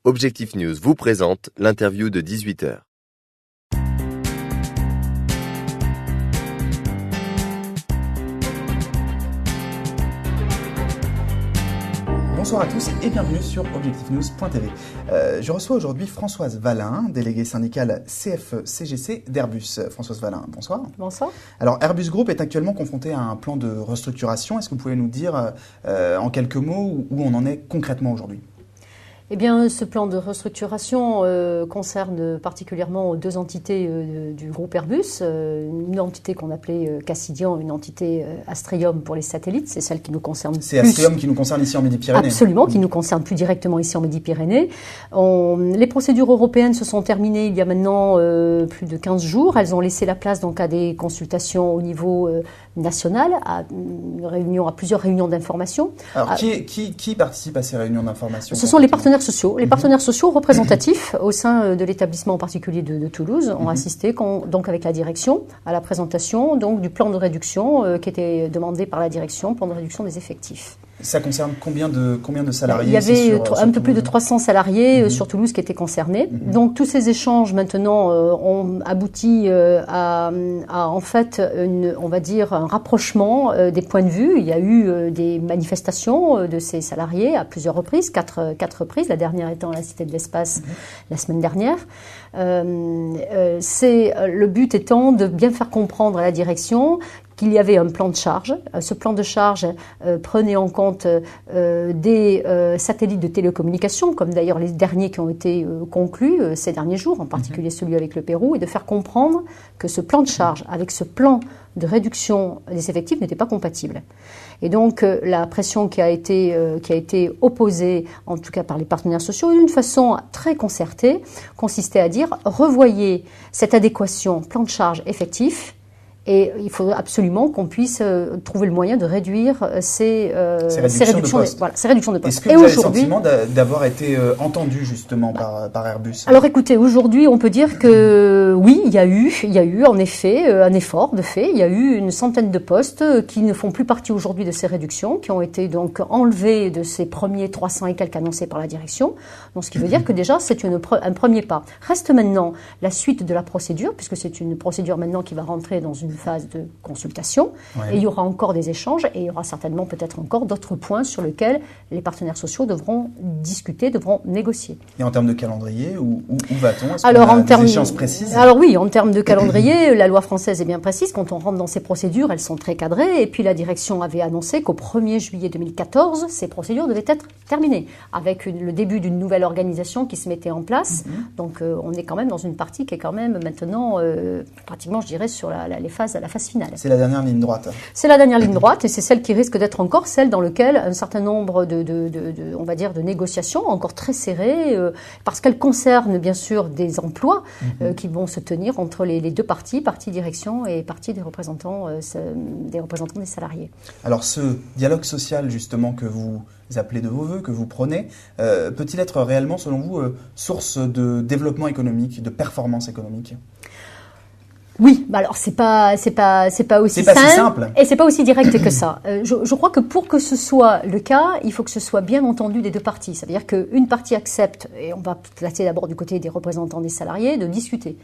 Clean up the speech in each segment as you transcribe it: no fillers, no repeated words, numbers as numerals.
Objectif News vous présente l'interview de 18h. Bonsoir à tous et bienvenue sur objectifnews.tv. Je reçois aujourd'hui Françoise Valin, déléguée syndicale CFE-CGC d'Airbus. Françoise Valin, bonsoir. Bonsoir. Alors Airbus Group est actuellement confronté à un plan de restructuration. Est-ce que vous pouvez nous dire en quelques mots où on en est concrètement aujourd'hui ? Eh bien, ce plan de restructuration concerne particulièrement deux entités du groupe Airbus. Une entité qu'on appelait Cassidian, une entité Astrium pour les satellites. C'est celle qui nous concerne plus. C'est Astrium qui nous concerne ici en Midi-Pyrénées. Absolument, qui nous concerne plus directement ici en Midi-Pyrénées. Les procédures européennes se sont terminées il y a maintenant plus de 15 jours. Elles ont laissé la place donc à des consultations au niveau national, à plusieurs réunions d'information. Alors, qui participe à ces réunions d'information ? Ce sont les partenaires sociaux. Les partenaires sociaux représentatifs au sein de l'établissement en particulier de Toulouse ont assisté donc avec la direction à la présentation donc du plan de réduction qui était demandé par la direction, plan de réduction des effectifs. Ça concerne combien de salariés ? Il y avait un peu plus de 300 salariés sur Toulouse qui étaient concernés. Donc tous ces échanges maintenant ont abouti à en fait on va dire un rapprochement des points de vue. Il y a eu des manifestations de ces salariés à plusieurs reprises, quatre reprises, la dernière étant à la Cité de l'Espace la semaine dernière. Le but étant de bien faire comprendre à la direction qu'il y avait un plan de charge. Ce plan de charge prenait en compte des satellites de télécommunications, comme d'ailleurs les derniers qui ont été conclus ces derniers jours, en particulier celui avec le Pérou, et de faire comprendre que ce plan de charge, avec ce plan de réduction des effectifs, n'était pas compatible. Et donc la pression qui a été opposée, en tout cas par les partenaires sociaux, d'une façon très concertée, consistait à dire revoyez cette adéquation plan de charge effectif. Et il faut absolument qu'on puisse trouver le moyen de réduire ces réductions de postes. Ces réductions de postes. Est-ce que vous avez le sentiment d'avoir été entendu justement par Airbus ? Alors écoutez, aujourd'hui, on peut dire que oui, il y a eu en effet un effort de fait. Il y a eu une centaine de postes qui ne font plus partie aujourd'hui de ces réductions, qui ont été donc enlevés de ces premiers 300 et quelques annoncés par la direction. Donc ce qui veut dire que déjà, c'est un premier pas. Reste maintenant la suite de la procédure, puisque c'est une procédure maintenant qui va rentrer dans une phase de consultation, et il y aura encore des échanges, et il y aura certainement peut-être encore d'autres points sur lesquels les partenaires sociaux devront discuter, devront négocier. Et en termes de calendrier, où va-t-on ? Est-ce Alors, qu'on a des échéances précises ? Alors oui, en termes de calendrier, la loi française est bien précise. Quand on rentre dans ces procédures, elles sont très cadrées, et puis la direction avait annoncé qu'au 1er juillet 2014, ces procédures devaient être terminées, avec le début d'une nouvelle organisation qui se mettait en place. Donc on est quand même dans une partie qui est quand même maintenant pratiquement, je dirais, sur la phase finale. C'est la dernière ligne droite. C'est la dernière ligne droite, et c'est celle qui risque d'être encore celle dans laquelle un certain nombre on va dire, de négociations encore très serrées, parce qu'elles concernent bien sûr des emplois qui vont se tenir entre les deux parties direction et partie des représentants des salariés. Alors ce dialogue social justement que vous appelez de vos voeux, que vous prônez, peut-il être réellement selon vous source de développement économique, de performance économique ? Oui, bah alors c'est pas aussi simple et c'est pas aussi direct que ça. Je crois que pour que ce soit le cas, il faut que ce soit bien entendu des deux parties. Ça veut dire qu'une partie accepte, et on va placer d'abord du côté des représentants des salariés, de discuter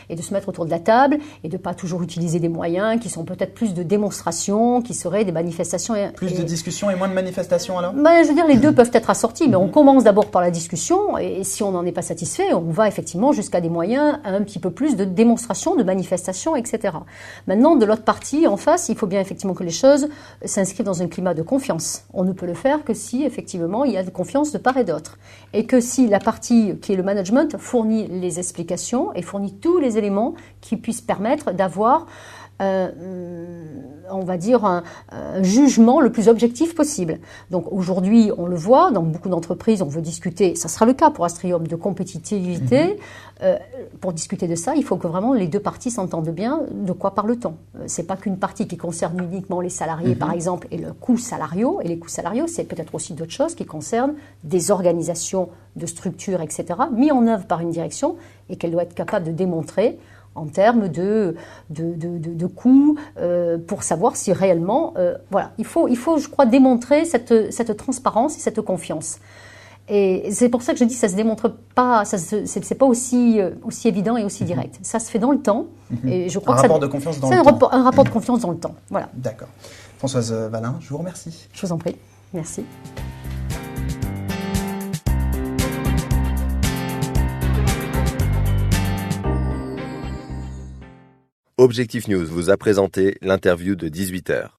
et de se mettre autour de la table et de pas toujours utiliser des moyens qui sont peut-être plus de démonstration, qui seraient des manifestations. Plus de discussions et moins de manifestations alors ? Je veux dire, les deux peuvent être assortis, mais on commence d'abord par la discussion, et si on n'en est pas satisfait, on va effectivement jusqu'à des moyens un petit peu plus de démonstration, de manifestation, etc. Maintenant, de l'autre partie, en face, il faut bien effectivement que les choses s'inscrivent dans un climat de confiance. On ne peut le faire que si effectivement il y a de confiance de part et d'autre, et que si la partie qui est le management fournit les explications et fournit tous les éléments qui puissent permettre d'avoir on va dire un jugement le plus objectif possible. Donc aujourd'hui, on le voit, dans beaucoup d'entreprises, on veut discuter, ça sera le cas pour Astrium, de compétitivité. Pour discuter de ça, il faut que vraiment les deux parties s'entendent bien de quoi parle-t-on. C'est pas qu'une partie qui concerne uniquement les salariés, par exemple, et le coût salariaux, et les coûts salariaux, c'est peut-être aussi d'autres choses qui concernent des organisations de structures, etc., mis en œuvre par une direction, et qu'elle doit être capable de démontrer en termes de coûts, pour savoir si réellement, voilà, il faut, je crois, démontrer cette transparence et cette confiance. Et c'est pour ça que je dis ça se démontre pas, c'est pas aussi évident et aussi direct. Ça se fait dans le temps. Et je crois un rapport de confiance dans le temps. C'est un rapport de confiance dans le temps. Voilà. D'accord. Françoise Valin, je vous remercie. Je vous en prie. Merci. Objectif News vous a présenté l'interview de 18h.